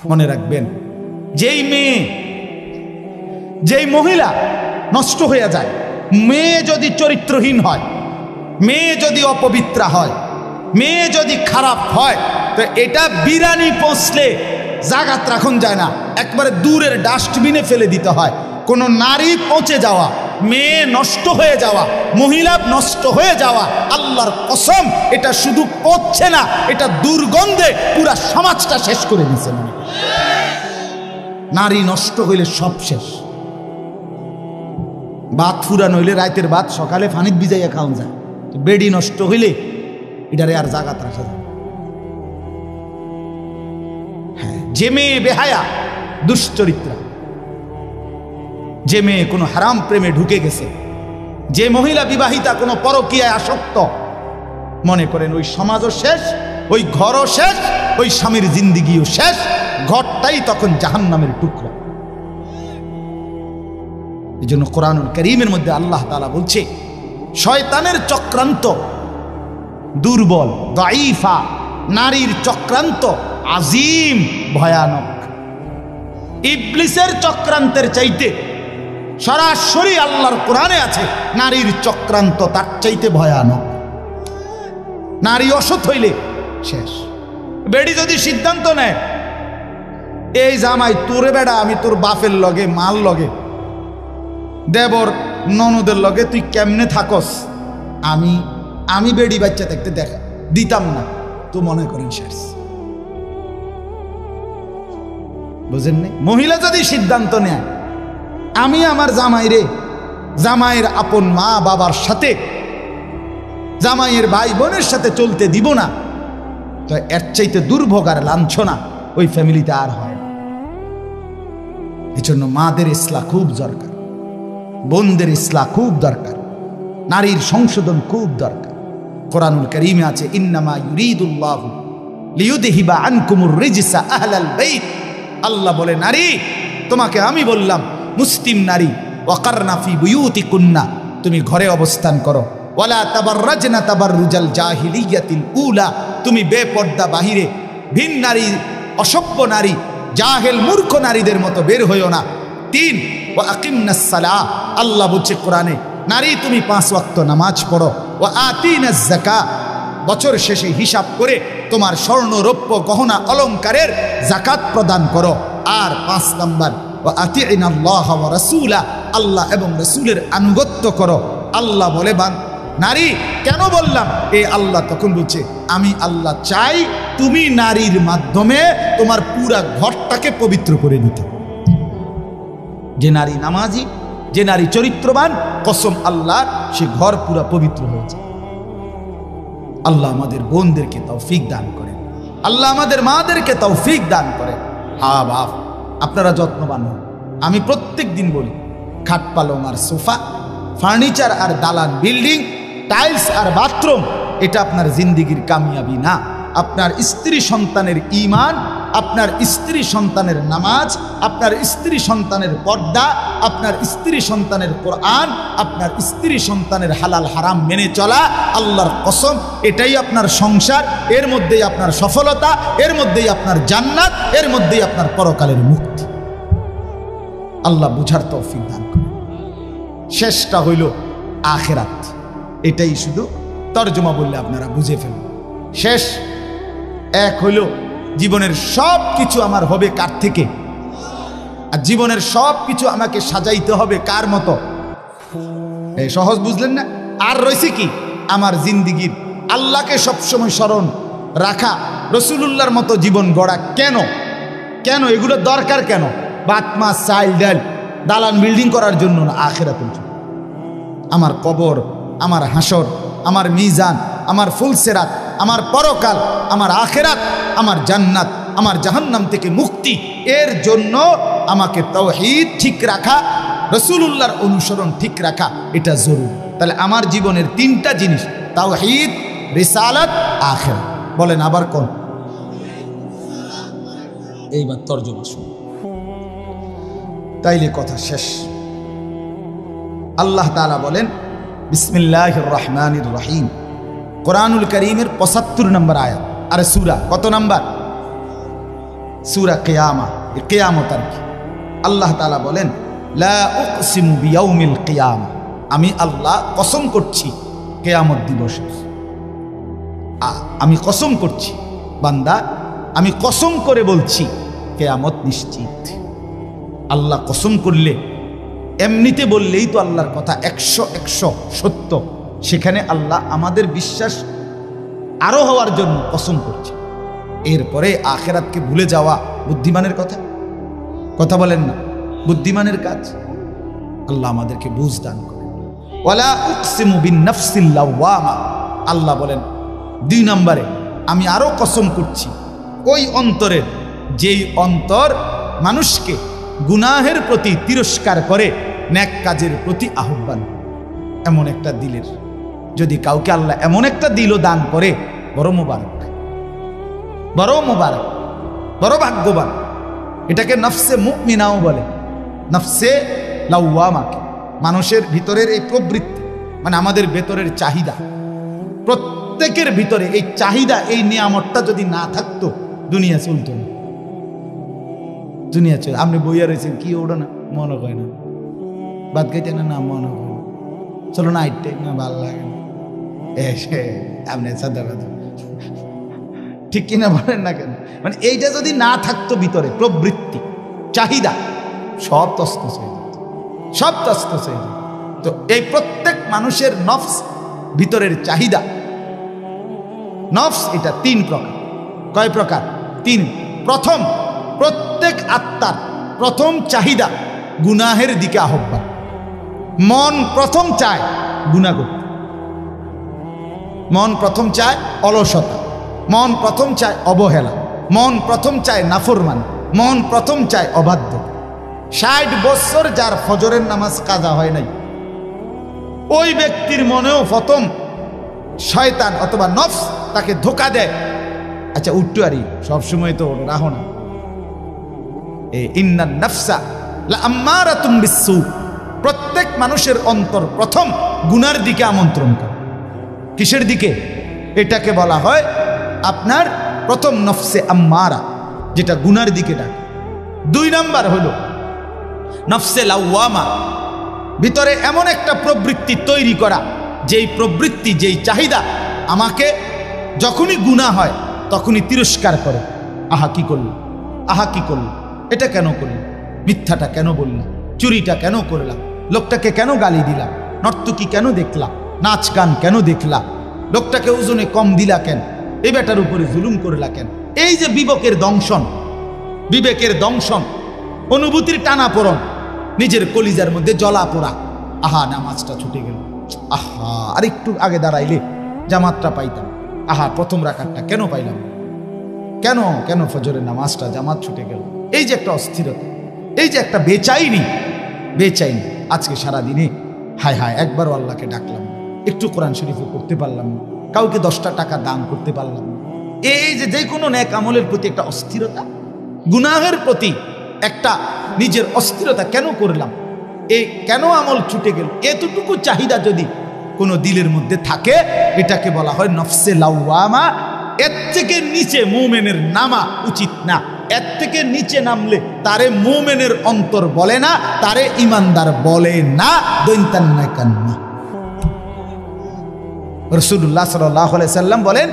মনে রাখবেন, যেই মেয়ে, যেই মহিলা নষ্ট হয়ে যায়, মেয়ে যদি চরিত্রহীন হয়, মেয়ে যদি অপবিত্রা হয়, মেয়ে যদি খারাপ হয়, তো এটা বিরানি পৌঁছলে জাগাত রাখুন যায় না, একবারে দূরের ডাস্টবিনে ফেলে দিতে হয়। কোনো নারী পৌঁছে যাওয়া, মেয়ে নষ্ট হয়ে যাওয়া, মহিলা নষ্ট হয়ে যাওয়া, আল্লাহর কসম এটা শুধু পৌঁছে না, এটা দুর্গন্ধে পুরা সমাজটা শেষ করে দিচ্ছে। নারী নষ্ট হইলে সব শেষ। ভাত ফুরান হইলে রাতের ভাত সকালে পানিত ভিজাইয়া খাওয়া যায়, বেডি নষ্ট হইলে এটারে আর জাগাত রাখা যায়। হ্যাঁ, যে মেয়ে বেহায়া, দুশ্চরিত্রা, যে মেয়ে কোনো হারাম প্রেমে ঢুকে গেছে, যে মহিলা বিবাহিতা কোনো পরকীয়ায় আসক্ত, মনে করেন ওই সমাজও শেষ, ওই ঘরও শেষ, ওই স্বামীর জিন্দিগিও শেষ, ঘরটাই তখন জাহান্নামের টুকরা। এই জন্য কোরআনুল কারীমের মধ্যে আল্লাহ তাআলা বলছে, শয়তানের চক্রান্ত দুর্বল, দাঈফা, নারীর চক্রান্ত আজিম, ভয়ানক। ইবলিসের চক্রান্তের চাইতে সরাসরি আল্লাহর কোরআনে আছে নারীর চক্রান্ত তার চাইতে ভয়ানক। নারী অসৎ হইলে শেষ। বেডি যদি সিদ্ধান্ত নেয়, এই জামাই তোরে বেড়া আমি তোর বাপের লগে, মাল লগে, দেবর ননদের লগে তুই কেমনে থাকস, আমি বেডি বাচ্চা দেখতে দেখা দিতাম না, তো মনে করেন শেষ। বুঝেন নাই? মহিলা যদি সিদ্ধান্ত নেয় আমি আমার জামাইরে, জামাইয়ের আপন মা বাবার সাথে, জামাইয়ের ভাই বোনের সাথে চলতে দিব না, তো এর চাইতে দুর্ভোগ আর লাঞ্ছনা ওই ফ্যামিলিতে আর হয়। এই জন্য মাদের ইসলাহ খুব দরকার, বোনদের ইসলাহ খুব দরকার, নারীর সংশোধন খুব দরকার। কোরআনুল কারীমে আছে, ইন্নামা ইউরিদুল্লাহু লিইউযহিবা আনকুমুর রিজসা আহলাল বাইত। আল্লাহ বলে, নারী তোমাকে আমি বললাম, মুসলিম নারী, ওয়াকারনা ফি বুয়ুতিকুন্না, তুমি ঘরে অবস্থান করো, ওয়ালা তাবাররাজনা তাবাররুজাল জাহিলিয়াতিল উলা, তুমি বেপর্দা বাহিরে ভিন নারী, অসভ্য নারী, জাহেল মূর্খ নারীদের মতো বের হইও না। 3, ওয়া আকিমনাস সালাহ, আল্লাহ বলছে কোরআনে, নারী তুমি 5 ওয়াক্ত নামাজ পড়ো, ওয়া আতিনাজ যাকাত, বছর শেষে হিসাব করে তোমার স্বর্ণ রৌপ্য গহনা অলংকারের যাকাত প্রদান করো। আর 5 নাম্বার, ওয়া আতিইনাল্লাহ ওয়া রাসূলা, আল্লাহ এবং রাসূলের আনুগত্য করো। আল্লাহ বলে, নারী কেন বললাম? এ আল্লাহ তখন বলছে, আমি আল্লাহ চাই তুমি নারীর মাধ্যমে তোমার পুরা ঘরটাকে পবিত্র করে নিতে। যে নারী নামাজি, যে নারী চরিত্রবান, কসম আল্লাহ, সে ঘর পুরা পবিত্র হয়ে যায়। আল্লাহ আমাদের বোনদেরকে তৌফিক দান করেন, আল্লাহ আমাদের মাদেরকে তৌফিক দান করেন। হ্যাঁ বাপ, আপনারা যত্নবান হন। আমি প্রত্যেক দিন বলি, খাট পালং আর সোফা, ফার্নিচার আর দালান বিল্ডিং, টাইলস আর বাথরুম, এটা আপনার জিন্দিগির কামিয়াবি না। আপনার স্ত্রী সন্তানের ঈমান, আপনার স্ত্রী সন্তানের নামাজ, আপনার স্ত্রী সন্তানের পর্দা, আপনার স্ত্রী সন্তানের কোরআন, আপনার স্ত্রী সন্তানের হালাল হারাম মেনে চলা, আল্লাহর কসম এটাই আপনার সংসার, এর মধ্যেই আপনার সফলতা, এর মধ্যেই আপনার জান্নাত, এর মধ্যেই আপনার পরকালের মুক্তি। আল্লাহ বুঝার তৌফিক দান করে। শেষটা হইল আখিরাত, এটাই শুধু তর্জমা বললে আপনারা বুঝে ফেলুন। শেষ এক হইল জীবনের সব কিছু আমার হবে কার থেকে, আর জীবনের সব কিছু আমাকে সাজাইতে হবে কার মতো? এই সহজ বুঝলেন না? আর রয়েছে কি? আমার জিন্দিগির আল্লাহকে সবসময় স্মরণ রাখা, রসুলুল্লাহর মতো জীবন গড়া। কেন কেন এগুলো দরকার? কেন? ভাত মাছ চাল ডাল দালান বিল্ডিং করার জন্য না, আখিরাতের জন্য। আমার কবর, আমার হাসর, আমার মিজান, আমার ফুলসেরাত, আমার পরকাল, আমার আখিরাত, আমার জান্নাত, আমার জাহান্নাম থেকে মুক্তি, এর জন্য আমাকে তাওহীদ ঠিক রাখা, রসুলুল্লাহর অনুসরণ ঠিক রাখা, এটা জরুরি। তাহলে আমার জীবনের 3টা জিনিস, তাওহীদ, রিসালাত, আখিরাত। বলেন আবার কোন? এইবার তর্জমা শুনুন, তাইলে কথা শেষ। আল্লাহ তাআলা বলেন, বিসমিল্লাহির রহমানির রহিম, কোরআনুল কারীমের 75 নম্বর আয়াত। আরে সূরা কত নাম্বার? সূরা কিয়ামা, এই কিয়ামত আর কি। আল্লাহ তাআলা বলেন লা উকসিমু বিয়াউমিল কিয়ামা, আমি আল্লাহ কসম করছি কিয়ামত দিবসের। আমি কসম করছি বান্দা, আমি কসম করে বলছি কিয়ামত নিশ্চিত। আল্লাহ কসম করলে এমনিতে বললেই তো আল্লাহর কথা 100 সত্য, সেখানে আল্লাহ আমাদের বিশ্বাস আরো হওয়ার জন্য কসম করছে। এরপরে আখিরাতকে ভুলে যাওয়া বুদ্ধিমানের কথা বলেন না, বুদ্ধিমানের কাজ। আল্লাহ আমাদেরকে বুঝ দান করেন। ওয়ালা উকসিমু বিন-নাফসিল লাওয়ামা, আল্লাহ বলেন 2 নম্বরে আমি আরো কসম করছি ওই অন্তরের, যেই অন্তর মানুষকে গুনাহের প্রতি তিরস্কার করে, নেক কাজের প্রতি আহ্বান। এমন একটা দিলের যদি কাউকে আল্লাহ এমন একটা দিলও দান করে, বড় মোবারক, বড় মোবারক, বড় ভাগ্যবান। এটাকে নফসে মুমিনাও বলে, নফসে লাওয়ামাকে। মানুষের ভিতরের এই প্রবৃত্তি, মানে আমাদের ভেতরের চাহিদা, প্রত্যেকের ভিতরে এই চাহিদা, এই নিয়ামতটা যদি না থাকতো দুনিয়া চলতো না। দুনিয়া চল, আপনি বইয়া রয়েছেন কি ওড়ো না, মনে হয় না, বাদ গাইতে না, মনে হয় না, চলো না আইটে না, ভাল লাগে না, আপনি সাদা কথা ঠিক কিনা বলেন না কেন? মানে এইটা যদি না থাকতো ভিতরে প্রবৃত্তি, চাহিদা, সব তস্তস হয়ে যেত, সব তস্তস হয়ে যেত। তো এই প্রত্যেক মানুষের নফস, ভিতরের চাহিদা, নফস এটা 3 প্রকার। কয় প্রকার? 3। প্রথম, প্রত্যেক আত্মার প্রথম চাহিদা গুনাহের দিকে আহ্বান। মন প্রথম চায় গুনাহ করতে, মন প্রথম চায় অলসতা, মন প্রথম চায় অবহেলা, মন প্রথম চায় নাফরমানি, মন প্রথম চায় অবাধ্য। 60 বছর যার ফজরের নামাজ কাজা হয় নাই, ওই ব্যক্তির মনেও প্রথম শয়তান অথবা নফস তাকে ধোকা দেয়, আচ্ছা উঠতে আরি, সবসময় তো রাহো না, ইন্নান নাফসা লাআম্মারাতুম বিসসু। প্রত্যেক মানুষের অন্তর প্রথম গুনার দিকে আমন্ত্রণ করে। কিসের দিকে? এটাকে বলা হয় আপনার প্রথম নফসে আম্মারা, যেটা গুনার দিকে ডাকে। 2 নাম্বার হলো নফসে লাওয়ামা, ভিতরে এমন একটা প্রবৃত্তি তৈরি করা, যেই প্রবৃত্তি, যেই চাহিদা আমাকে যখনই গুনাহ হয় তখনই তিরস্কার করে। আহা কি করলো, আহা কি করলো, এটা কেন করলো, মিথ্যাটা কেন বললাম, চুরিটা কেন করলাম, লোকটাকে কেন গালি দিলাম, নর্তকী কেন দেখলাম, নাচ গান কেন দেখলাম, লোকটাকে ওজনে কম দিলা কেন, এই বেটার উপরে জুলুম করলা কেন। এই যে বিবেকের দংশন, বিবেকের দংশন, অনুভূতির টানাপোড়ন, নিজের কলিজার মধ্যে জ্বলা পোড়া, আহা নামাজটা ছুটে গেল, আহা আর একটু আগে দাঁড়াইলে জামাতটা পাইতাম, আহা প্রথম রাকাতটা কেন পাইলাম, কেন কেন ফজরের নামাজটা জামাত ছুটে গেল। এই যে একটা অস্থিরতা, এই যে একটা বেচাইনি, বেচাইনি। আজকে সারা দিনে হায় হায় একবারও আল্লাহকে ডাকলাম, একটু কোরআন শরীফও করতে পারলাম না, কাউকে 10টা টাকা দান করতে পারলাম না। এই যে কোনো নেক আমলের প্রতি একটা অস্থিরতা, গুনাহের প্রতি একটা নিজের অস্থিরতা, কেন করলাম, এই কেন আমল ছুটে গেল, এতটুকু চাহিদা যদি কোনো দিলের মধ্যে থাকে, এটাকে বলা হয় নফসে লাওয়ামা। এর থেকে নিচে মুমিনের নামা উচিত না। এর থেকে নিচে নামলে তারে মুমিনের অন্তর বলে না, তারে ইমানদার বলে না। দৈন্তান্না কান্না রাসূলুল্লাহ সাল্লাল্লাহু আলাইহি সাল্লাম বলেন,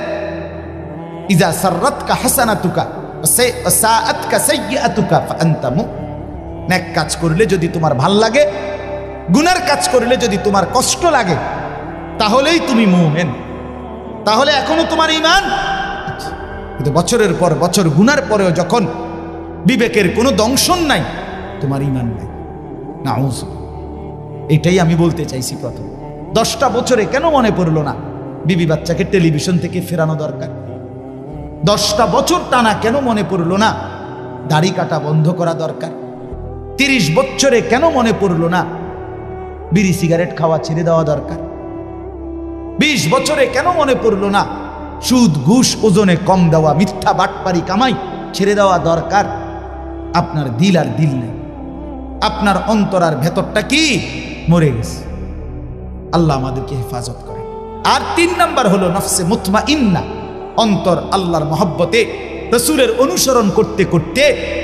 ইজা সাররাতকা হাসানাতুকা ওয়া সাআতকা সাইয়্যাতুকা ফাআনতা মুমিন। নেক কাজ করলে যদি তোমার ভাল লাগে, গুনার কাজ করলে যদি তোমার কষ্ট লাগে, তাহলেই তুমি মুমিন, তাহলে এখনো তোমার ঈমান। কিন্তু বছরের পর বছর গুনার পরেও যখন বিবেকের কোনো দংশন নাই, তোমার ঈমান নাই। নাউজ, এটাই আমি বলতে চাইছি। প্রথম 10টা বছরে কেন মনে পড়লো না বিবি বাচ্চাকে টেলিভিশন থেকে ফেরানো দরকার? 10টা বছর টানা কেন মনে পড়লো না দাড়ি কাটা বন্ধ করা দরকার? 30 বছরে কেন মনে পড়লো না বিড়ি সিগারেট খাওয়া ছেড়ে দেওয়া দরকার? 20 বছরে কেন মনে পড়লো না সুদ ঘুষ ওজনে কম দেওয়া, মিথ্যা বাটপারি কামাই ছেড়ে দেওয়া দরকার? আপনার দিল আর দিল নেই, আপনার অন্তর আর ভেতরটা কি মরে গেছে। আল্লাহ আমাদেরকে হেফাজত করে। আর 3 নাম্বার হলো নফসে মুতমাইন্না, অন্তর আল্লাহর মহব্বতে রাসূলের অনুসরণ করতে করতে,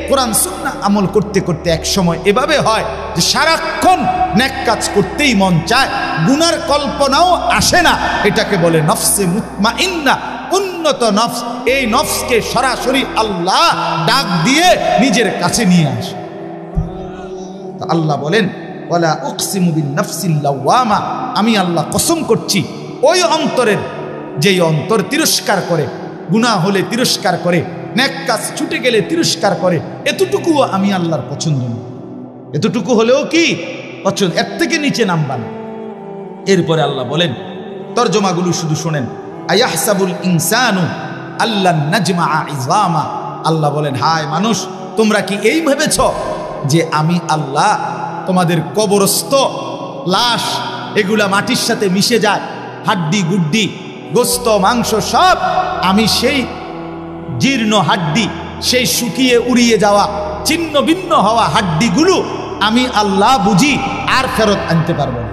কোরআন সুন্নাহ আমল করতে করতে এক সময় এভাবে হয় যে সারাক্ষণ নেক কাজ করতেই মন চায়, গুনার কল্পনাও আসে না। এটাকে বলে নফসে মুতমাইন্না, উন্নত নফস। এই নফসকে সরাসরি আল্লাহ ডাক দিয়ে নিজের কাছে নিয়ে আসে। আল্লাহ বলেন ওয়ালা উকসিমু বিন নাফসিল লাওয়ামা, আমি আল্লাহ কসম করছি ওই অন্তরের, যেই অন্তর তিরস্কার করে, গুনাহ হলে তিরস্কার করে, নেক কাজ ছুটে গেলে তিরস্কার করে, এতটুকুও আমি আল্লাহর পছন্দ না। এতটুকু হলেও কি পছন্দ, এর থেকে নিচে নামবা না। এরপরে আল্লাহ বলেন, তরজমাগুলো শুধু শোনেন, আয়াহসাবুল ইনসানু আল্লান নাজমা ইযামা। আল্লাহ বলেন, হায় মানুষ, তোমরা কি এই ভেবেছ যে আমি আল্লাহ তোমাদের কবরস্থ লাশ, এগুলা মাটির সাথে মিশে যায়, হাড্ডি গুড্ডি গোস্ত মাংস সব, আমি সেই জীর্ণ হাড্ডি, সেই শুকিয়ে উড়িয়ে যাওয়া ছিন্ন ভিন্ন হওয়া হাড্ডিগুলো আমি আল্লাহ বুঝি আর ফেরত আনতে পারবো না?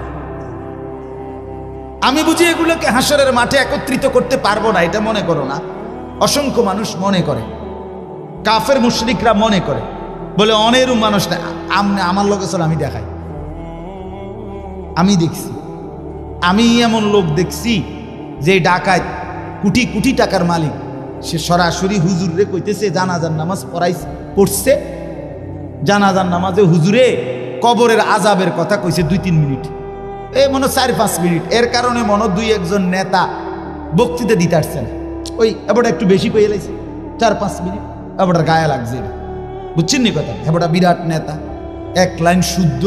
আমি বুঝি এগুলোকে হাসরের মাঠে একত্রিত করতে পারবো না? এটা মনে করো না। অসংখ্য মানুষ মনে করে, কাফের মুশরিকরা মনে করে, বলে অনেরও মানুষ না, আমার লোক আসলে আমি দেখাই, আমি দেখছি, আমি এমন লোক দেখছি যে ডাকাত কোটি কোটি টাকার মালিক, সে সরাসরি হুজুরে কইতেছে জানাজার নামাজ পড়ছে, জানাজার নামাজে হুজুরে কবরের আজাবের কথা কইছে 2-3 মিনিট, এই মনে 4-5 মিনিট। এর কারণে মনে 2-1 নেতা বক্তৃতা দিতে আসছেন, ওই এবারটা একটু বেশি কয়ে লাইছে, 4-5 মিনিট, এবারটার গায়ে লাগছে, এটা বুঝছেন নি কথা? এবারটা বিরাট নেতা, এক লাইন শুদ্ধ,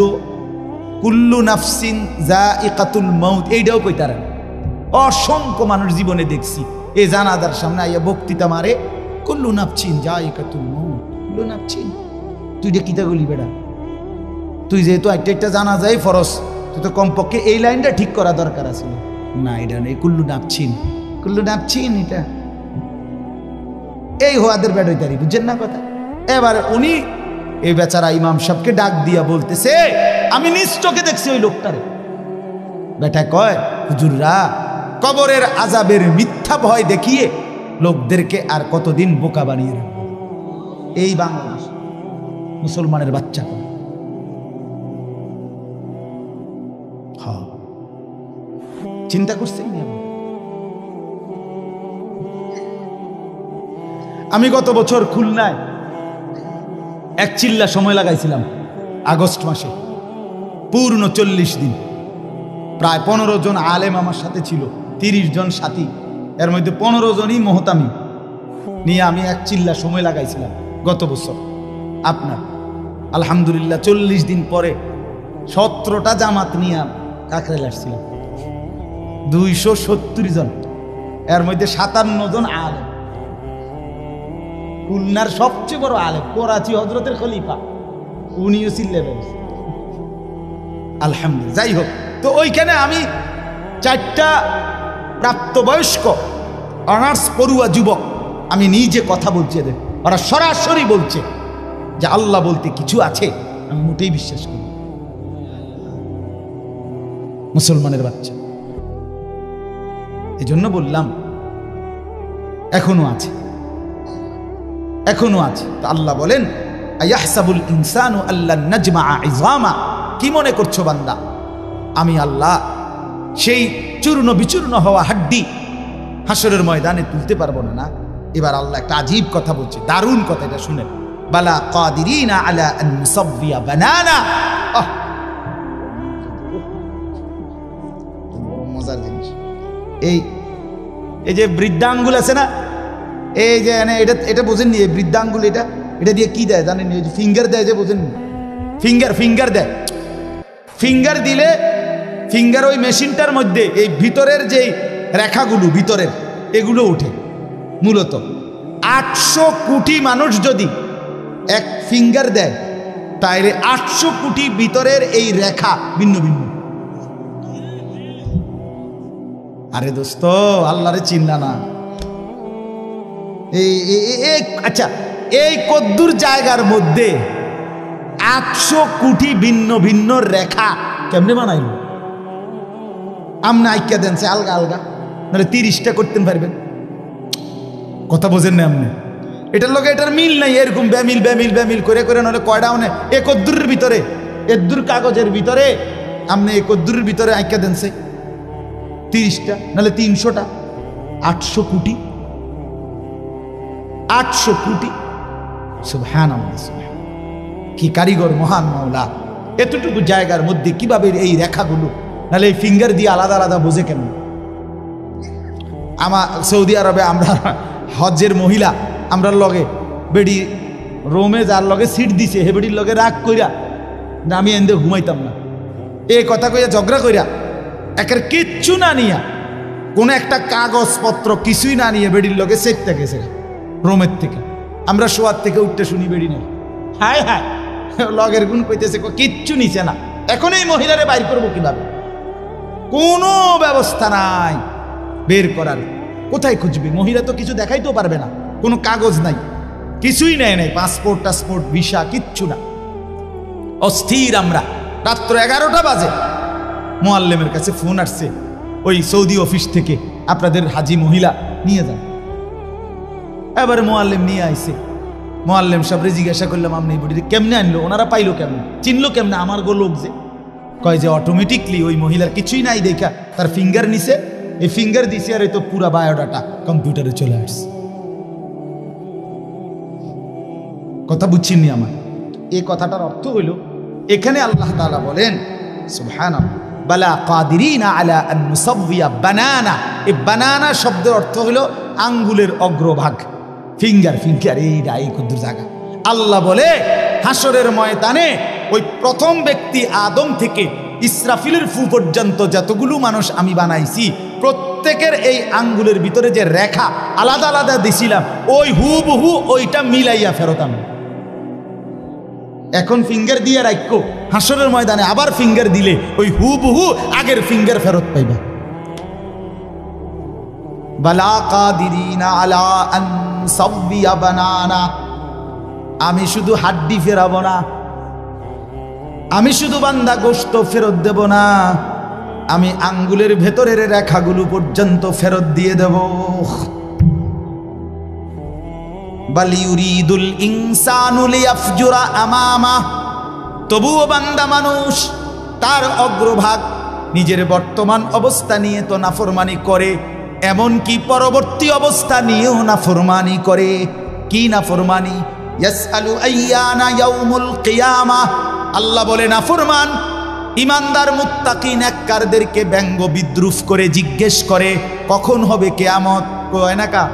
কুল্লু নাফসিন যায়িকাতুল মাউত, এইটাও কইতারেন। অসংখ্য মানুষ জীবনে দেখছি এই জানাজার সামনে আইয়া বক্তৃতা মারে, কুল্লু নাফসিন যায়িকাতুল মাউত, কুল্লু নাফসিন। তুই এটা কিতা বলি বেটা? তুই যেহেতু একটা জানাজাই ফরজ, তুই তো কমপক্ষে এই লাইনটা ঠিক করা দরকার আছে। না, এটা নেই, কুল্লু নাফসিন, কুল্লু নাফসিন, এটা এই হোয়াদের বেড়াইতারি, বুঝছেন না কথা? এবার উনি এই বেচারা ইমাম সাহেবকে ডাক দিয়া বলতেছে, আমি নিজ চোখে দেখছি ওই লোকটারে। বেটা কয়, হুজুররা কবরের আযাবের মিথ্যা ভয় দেখিয়ে লোকদেরকে আর কতদিন বোকা বানিয়ে রাখবে? এই বাংলাদেশ মুসলমানের বাচ্চা। চিন্তা করছেন? আমি গত বছর খুলনায় এক চিল্লা সময় লাগাইছিলাম, আগস্ট মাসে, পূর্ণ 40 দিন। প্রায় 15 জন আলেম আমার সাথে ছিল, 30 জন সাথী, এর মধ্যে 15 জনই মোহতামি নিয়ে আমি এক চিল্লা সময় লাগাইছিলাম গত বছর। আপনার আলহামদুলিল্লাহ 40 দিন পরে 17টা জামাত নিয়ে কাকরাইল আসছিলাম, 270 জন, এর মধ্যে 57 জন আলেম। খুলনার সবচেয়ে বড় আলেম, করাচি হযরতের খলিফা, উনিও চিল্লে বেড়েছে, আলহামদুলিল্লাহ। যাই হোক, তো ওইখানে আমি 4টা প্রাপ্তবয়স্ক অনার্স পড়ুয়া যুবক, আমি নিজে কথা বলছি এদের, ওরা সরাসরি বলছে যে আল্লাহ বলতে কিছু আছে। আমি মোটেই বিশ্বাস করি। মুসলমানের বাচ্চা, এই জন্য বললাম এখনো আছে, এখনো আছে। তো আল্লাহ বলেন, আয়াহসাবুল ইনসানু আল্লান নাজমা ইযামা, কি মনে করছো বান্দা আমি আল্লাহ সেই চূর্ণ বিচূর্ণ হওয়া হাড্ডি হাসরের ময়দানে তুলতে পারবো না? না। এবার আল্লাহ একটা আজীব কথা বলছে, দারুণ কথা, এটা শুনেন। বালা কাদিরিনা আলা আন নুসাব্বিয়া বানানা, মজার জিনিস। এই যে বৃদ্ধাঙ্গুল আছে না, এই যে এটা বোঝেননি, এই বৃদ্ধাঙ্গুল, এটা দিয়ে কি দেয় জানেন? ফিঙ্গার দেয়, যে বোঝেননি, ফিঙ্গার দেয়। ফিঙ্গার দিলে, ফিঙ্গার ওই মেশিনটার মধ্যে এই ভিতরের যে রেখাগুলো ভিতরের, এগুলো উঠে। মূলত 800 কোটি মানুষ যদি এক ফিঙ্গার দেয়, তাইলে 800 কোটি ভিতরের এই রেখা ভিন্ন ভিন্ন। আরে দোস্ত, আল্লাহরে চিন্তা না। আচ্ছা, এই কদ্দুর জায়গার মধ্যে 800 কোটি ভিন্ন ভিন্ন রেখা কেমনে বানাইল? আমনা আইক্যা দেন সে আলগা আলগা, নাহলে 30টা করতে পারবেন। কথা বোঝেন না আপনি? এটার লগে এটার মিল নাই, এরকম ব্যামিল ব্যামিল ব্যামিল করে করে নলে কয়টা মানে একদ্দুরের ভিতরে, একদ্দুর কাগজের ভিতরে আপনি একদ্দুরের ভিতরে আঁকা দেন সে 30টা নাহলে 300টা, 800 কোটি, 800 কোটি। সুবহানাল্লাহ, কি কারিগর মহান মাওলা! এতটুকু জায়গার মধ্যে কিভাবে এই রেখাগুলো, নাহলে এই ফিঙ্গার দিয়ে আলাদা আলাদা বোঝে কেমন? আমার সৌদি আরবে আমরা হজ্জের মহিলা আমরা লগে বেডি রোমে যার লগে সিট দিছে হে বেডির লগে রাগ কইরা না আমি এন্দে ঘুমাইতাম না, এই কথা কইয়া ঝগড়া কইরা একের কিচ্ছু না নিয়া, কোনো একটা কাগজপত্র কিছুই না নিয়ে বেডির লগে সেটটা গেছে রোমের থেকে। আমরা শোয়ার থেকে উঠতে শুনি বেডি নেই, হায় হায় লগের গুণ কইতেছে কিচ্ছু নিছে না। এখন এই মহিলারে বাইর করবো কিভাবে? কোনো ব্যবস্থা নাই বের করার। কোথায় খুঁজবে? মহিলা তো কিছু দেখাইতেও পারবে না, কোনো কাগজ নাই, কিছুই নেয় নাই, পাসপোর্ট টাসপোর্ট ভিসা কিচ্ছু না। অস্থির আমরা। রাত্র 11টা বাজে মুআল্লিমের কাছে ফোন আসছে ওই সৌদি অফিস থেকে, আপনাদের হাজি মহিলা নিয়ে যান। এবারে মুআল্লিম নিয়ে আইছে। মুআল্লিম সাহেবরে জিজ্ঞাসা করলাম আপনি এই বডি কেমনে আনলো, ওনারা পাইলো কেমন, চিনলো কেমনে আমার গো লোক যে? কয় যে অটোমেটিকলি ওই মহিলার কিছুই নাই দেখা তার ফিঙ্গার নিছে, এই ফিঙ্গার দিছে আর এই তো পুরা বায়োডাটা কম্পিউটারে চলে আসছে। কথা বুঝছিনি আমার? এই কথাটার অর্থ হইল এখানে আল্লাহ তাআলা বলেন সুবহানাল্লাহ, বালা কাদিরিনা আলা আন নুসাওয়িয়া বানানা। এই বানানা শব্দের অর্থ হলো আঙ্গুলের অগ্রভাগ, ফিঙ্গার। ফিঙ্গার এই কুদ্দুর জায়গা। আল্লাহ বলে হাসরের ময়দানে ওই প্রথম ব্যক্তি আদম থেকে ইসরাফিলের ফু পর্যন্ত যতগুলো মানুষ আমি বানাইছি, প্রত্যেকের এই আঙ্গুলের ভিতরে যে রেখা আলাদা আলাদা দিছিলাম, ওই হুবহু ওইটা মিলাইয়া ফেরত আনবো। এখন ফিঙ্গার দিয়ে রাখো, হাসরের ময়দানে আবার ফিঙ্গার দিলে ওই হুবহু আগের ফিঙ্গার ফেরত পাইবা। বালা কাদিরিনা আলা আন নুসাওয়িয়া বানানা। আমি শুধু হাড্ডি ফেরাবো না, আমি শুধু বান্দা গোশত ফেরত দেব না, আমি আঙ্গুলের ভেতরের রেখাগুলো পর্যন্ত ফেরত দিয়ে দেব। বাল ইউরিদুল ইনসানু লিয়াফজুরা আমামা। তবুও বান্দা মানুষ তার অগ্রভাগ নিজের বর্তমান অবস্থা নিয়ে তো নাফরমানি করে, এমনকি পরবর্তী অবস্থা নিয়েও নাফরমানি করে। কি নাফরমানি? ইয়াসআলু আইয়ানা ইয়াউমুল কিয়ামাহ। আল্লাহ বলে নাফরমান ইমানদার মুত্তাকি নেককারদেরকে ব্যঙ্গ বিদ্রুপ করে জিজ্ঞেস করে কখন হবে কিয়ামত। কয় না কা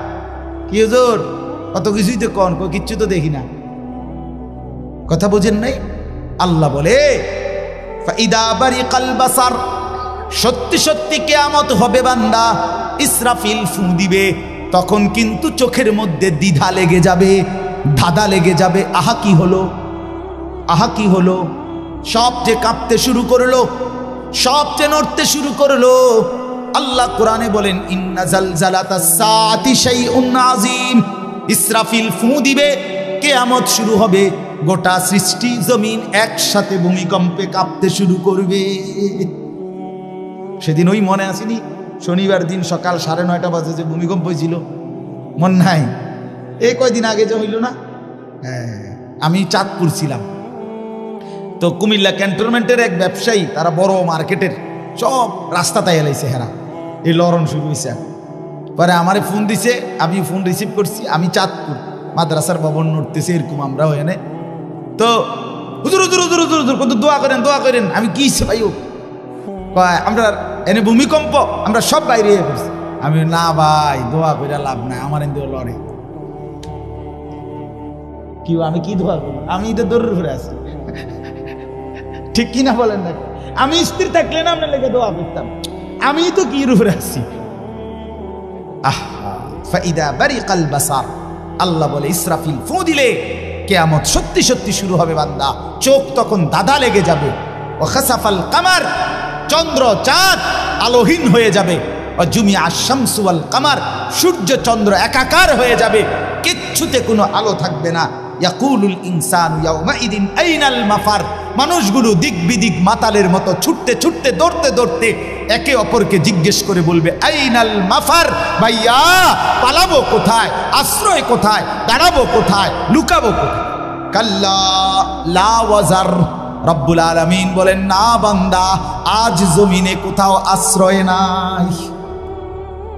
কি হুজুর, কত কিছুই তো কোন, কিচ্ছু তো দেখি না। কথা বুঝেন নাই? আল্লাহ বলে ফাইদা বারিকাল বাসার, সত্যি সত্যি কিয়ামত হবে বান্দা। ইসরাফিল ফু দিবে, তখন কিন্তু চোখের মধ্যে দ্বিধা লেগে যাবে, ধাঁধা লেগে যাবে। আহা কি হলো, আহা কি হলো। সব যে কাঁপতে শুরু করলো, সব যে নড়তে শুরু করলো। আল্লাহ কোরআনে বলেন ইন্না জালজালাতাস সাআতি শাইউন আযীম। ইসরাফিল ফু দিবে, কিয়ামত শুরু হবে, গোটা সৃষ্টি জমিন একসাথে ভূমিকম্পে কাঁপতে শুরু করবে। সেদিন ওই মনে আসেনি, শনিবার দিন সকাল 9:30 বাজে যে ভূমিকম্প হয়েছিল, মন নাই? এই কয়দিন আগে যে হইল না, আমি চাঁদপুর ছিলাম। তো কুমিল্লা ক্যান্টনমেন্টের এক ব্যবসায়ী, তারা বড় মার্কেটের সব রাস্তা তাই এলাইছে হেরা, এই লরণ শুরু হয়েছে। পরে আমারে ফোন দিছে, আমি ফোন রিসিভ করছি। আমি চাঁদপুর মাদ্রাসার ভবন নড়তেছে এরকম আমরাও এনে। তো হুজুর হুজুর হুজুর হুজুর হুজুর কত দোয়া করেন, দোয়া করেন। আমি কি ভাই আমরা এনে ভূমিকম্প, আমরা সব বাইরে করছি। আমি না ভাই দোয়া করে লাভ নাই, আমার এনে লড়ে কি, আমি কি দোয়া করবো? আমি এটা দৌড় ঘুরে আছি, ঠিক কিনা বলেন না? আমি স্থির থাকলে না আপনার লেগে দোয়া করতাম, আমি তো কি রুফে আছি। ফাইদা বারিকাল বাসার, আল্লাহ বলে ইসরাফিল ফু দিলে কিয়ামত সত্যি সত্যি শুরু হবে বান্দা। চোখ তখন দাদা লেগে যাবে। ও খাসাফাল কামার, চন্দ্র চাঁদ আলোহীন হয়ে যাবে। ও জুমিআ শামসু ওয়াল কামার, সূর্য চন্দ্র একাকার হয়ে যাবে, কিচ্ছুতে কোনো আলো থাকবে না। ইয়াকুলুল ইনসানু ইয়াউমাইদিন আইনাল মাফার। মানুষগুলো দিক বিদিক মাতালের মতো ছুটতে ছুটতে দৌড়তে দৌড়তে একে অপরকে জিজ্ঞেস করে বলবে আইনাল মাফার, ভাইয়া পালাবো কোথায়, আশ্রয় কোথায়, দাঁড়াবো কোথায়, লুকাবো কোথায়? কাল্লা লা ওয়াজার, রব্বুল আলামিন বলেন না বান্দা, আজ জমিনে কোথাও আশ্রয় নাই।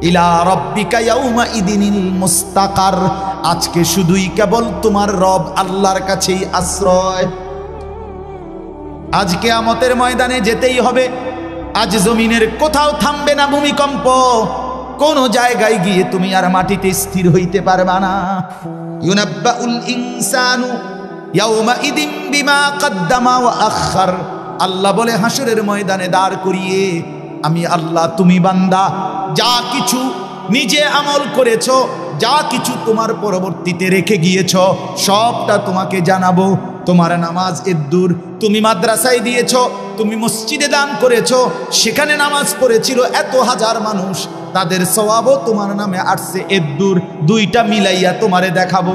ইলা রব্বিকা ইয়াউমাইদিনিল মুস্তাকার, আজকে শুধুই কেবল তোমার রব আল্লাহর কাছেই আশ্রয়। আজ কিয়ামতের ময়দানে যেতেই হবে। আজ জমিনের কোথাও থামবে না ভূমিকম্প, কোন জায়গায় গিয়ে তুমি আর মাটিতে স্থির হইতে পারবা না। ইউনাব্বাউল ইনসানু ইয়াউমাইদিন বিমা কদ্দামা ওয়া আখার, আল্লাহ বলে হাসরের ময়দানে দাঁড় করিয়ে আমি আল্লাহ, তুমি বান্দা যা কিছু নিজে আমল করেছো, যা কিছু তোমার পরবর্তীতে রেখে গিয়েছ, সবটা তোমাকে জানাবো। তোমার নামাজ এদ্দুর, তুমি মাদ্রাসায় দিয়েছ, তুমি মসজিদে দান করেছো, সেখানে নামাজ পড়েছিল এত হাজার মানুষ, তাদের সওয়াবও তোমার নামে আসছে এদ্দুর, দুইটা মিলাইয়া তোমারে দেখাবো।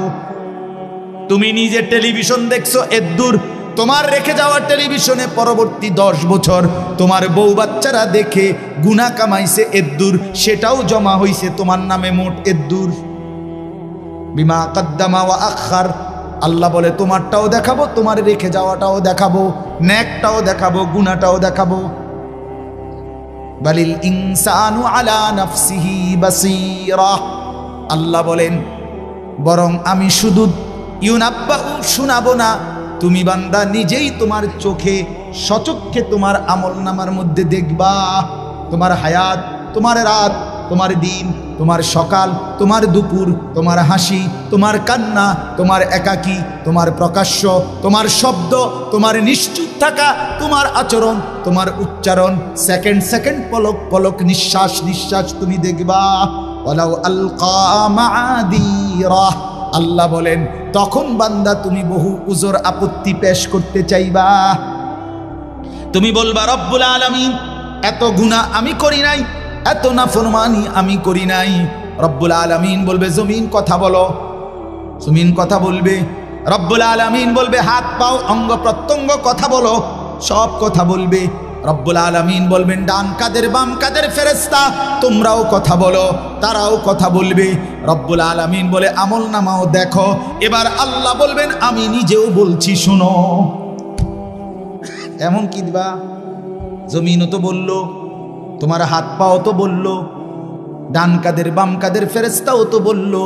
তুমি নিজে টেলিভিশন দেখছো এদ্দুর, তোমার রেখে যাওয়া টেলিভিশনে পরবর্তী 10 বছর তোমার বউ বাচ্চারা দেখে গুনাহ কামাইছে এদ্দুর, সেটাও জমা হইছে তোমার নামে মোট এদ্দুর। বিমা কদ্দামা ওয়া আখার, আল্লাহ বলে তোমারটাও দেখাবো, তোমার রেখে যাওয়াটাও দেখাবো, নেকটাও দেখাবো, গুনাহটাও দেখাবো। বালিল ইনসানু আলা নাফসিহি বাসীরা, আল্লাহ বলেন বরং আমি শুধু ইউনাব্বাউ শোনাবো না, তুমি বান্দা নিজেই তোমার চোখে সচক্ষে তোমার আমলনামার মধ্যে দেখবা। তোমার হায়াত, তোমার রাত, তোমার দিন, তোমার সকাল, তোমার দুপুর, তোমার হাসি, তোমার কান্না, তোমার একাকী, তোমার প্রকাশ্য, তোমার শব্দ, তোমার নিশ্চুপ থাকা, তোমার আচরণ, তোমার উচ্চারণ, সেকেন্ড সেকেন্ড পলক পলক, নিঃশ্বাস নিঃশ্বাস তুমি দেখবা। ওয়ালাউ আলকা মাআদিরা, আল্লাহ বলেন তখন বান্দা তুমি বহু উজর আপত্তি পেশ করতে চাইবা। তুমি বলবা রব্বুল আলামিন এত গুনাহ আমি করি নাই, এত নাফরমানি আমি করি নাই। রব্বুল আলামিন বলবে জমিন কথা বলো, জমিন কথা বলবে। রব্বুল আলামিন বলবে হাত পাও অঙ্গ প্রত্যঙ্গ কথা বলো, সব কথা বলবে। রব্বুল আলামিন বলবেন ডান কাদের বাম কাদের ফেরেশতা তোমরাও কথা বলো, তারাও কথা বলবে। রব্বুল আলামিন বলে আমল নামাও দেখো। এবার আল্লাহ বলবেন আমি নিজেও বলছি শোনো। এমন কি দিবা, জমিনও তো বললো, তোমার হাত পাও তো বললো, ডান কাদের বাম কাদের ফেরেশতাও তো বললো,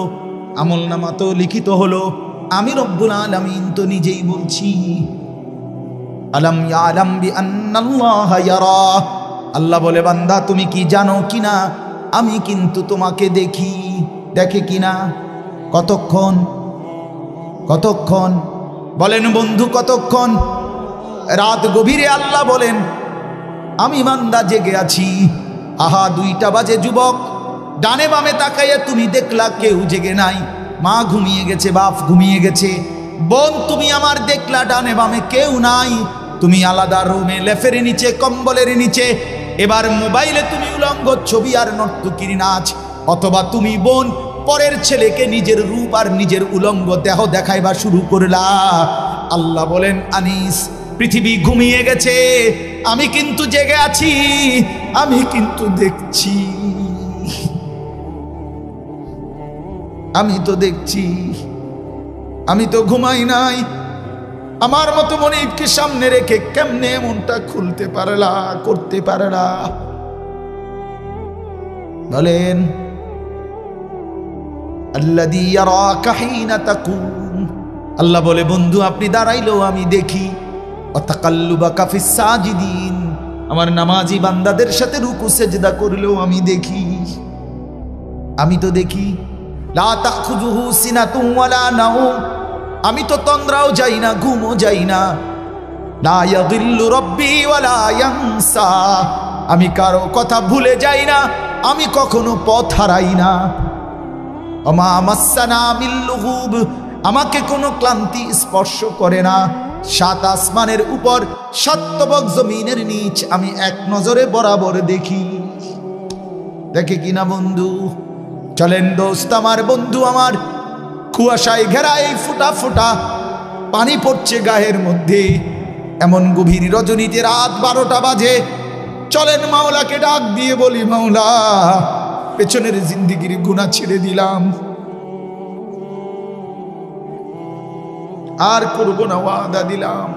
আমল নামা তো লিখিত হলো, আমি রব্বুল আলামিন তো নিজেই বলছি। আলাম ইয়ালাম বিআন্নাল্লাহা ইয়ারা, আল্লাহ বলে বান্দা তুমি কি জানো কিনা আমি কিন্তু তোমাকে দেখি। দেখে কিনা? কতক্ষণ? কতক্ষণ বলেন বন্ধু, কতক্ষণ? রাত গভীরে আল্লাহ বলেন আমি বান্দা জেগে আছি। আহা 2টা বাজে যুবক, ডানে বামে তাকাইয়া তুমি দেখলা কেউ জেগে নাই, মা ঘুমিয়ে গেছে, বাপ ঘুমিয়ে গেছে, বোন তুমি আমার দেখলা ডানে বামে কেউ নাই, তুমি আলাদা রুমে লেফের নিচে কম্বলের নিচে। এবার মোবাইলে তুমি উলঙ্গ ছবি আর নর্তকীর নাচ, অথবা তুমি বোন পরের ছেলেকে নিজের রূপ আর নিজের উলঙ্গ দেহ দেখাইবা শুরু করলা। আল্লাহ বলেন আনিস পৃথিবী ঘুমিয়ে গেছে, আমি কিন্তু জেগে আছি, আমি কিন্তু দেখছি, আমি তো দেখছি, আমি তো ঘুমাই নাই। আমার মতো মনিবকে সামনে রেখে কেমনে মনটা খুলতে পারলা, করতে পারলা? বলেন আল্লাযী ইয়ারাকা হিনা তাকুম, আল্লাহ বলে বন্ধু আপনি দাঁড়াইলেও আমি দেখি। ওয়া তাকাল্লুবাকা ফিস সাজিদিন, আমার নামাজি বান্দাদের সাথে রুকু সেজদা করলেও আমি দেখি, আমি তো দেখি। লা তাখুযুহু সিনাতুন ওয়ালা নাওম, আমি তো তন্দ্রাও যাই না, ঘুমও যাই না। লা ইয়াযিল্লু রাব্বি ওয়ালা ইয়ানসা, আমি কারো কথা ভুলে যাই না, আমি কখনো পথ হারাই না। ওমা মাসসানা মিন লুগুব, আমাকে কোনো ক্লান্তি স্পর্শ করে না। 7 আসমানের উপর 7 তবক জমিনের নিচ আমি এক নজরে বরাবর দেখি। দেখে কিনা বন্ধু? চলেন দোস্ত আমার, বন্ধু আমার, কুয়াশায় ঘেরা এই ফুটা ফুটা পানি পড়ছে গায়ের মধ্যে। এমন গভীর রজনীতে রাত 12টা বাজে। চলেন মাওলাকে ডাক দিয়ে বলি, মাওলা পেছনের জিন্দিগির গুনাহ ছেড়ে দিলাম, আর করব না, ওয়াদা দিলাম।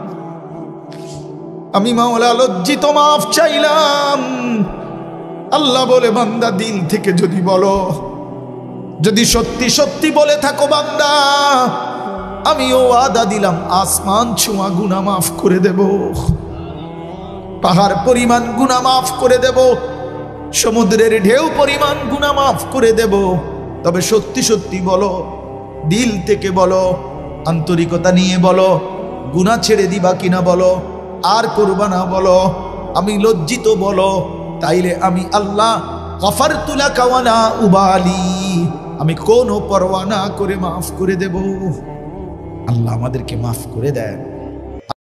আমি মাওলা লজ্জিত, মাফ চাইলাম। আল্লাহ বলে, বান্দা দিল থেকে যদি বলো, যদি সত্যি সত্যি বলে থাকো বান্দা, আমিও ওয়াদা দিলাম আসমান ছোঁয়া গুনাহ মাফ করে দেব, পাহাড় পরিমাণ গুনাহ মাফ করে দেব, সমুদ্রের ঢেউ পরিমাণ গুনাহ মাফ করে দেব। তবে সত্যি সত্যি বলো, দিল থেকে বলো, আন্তরিকতা নিয়ে বলো, গুনাহ ছেড়ে দিবা কিনা বলো, আর করবা না বলো, আমি লজ্জিত বলো, তাইলে আমি আল্লাহ গফারতু লাকা ওয়া লা উবালি, আমি কোনো পরোয়া না করে মাফ করে দেব। আল্লাহ আমাদেরকে মাফ করে দেন।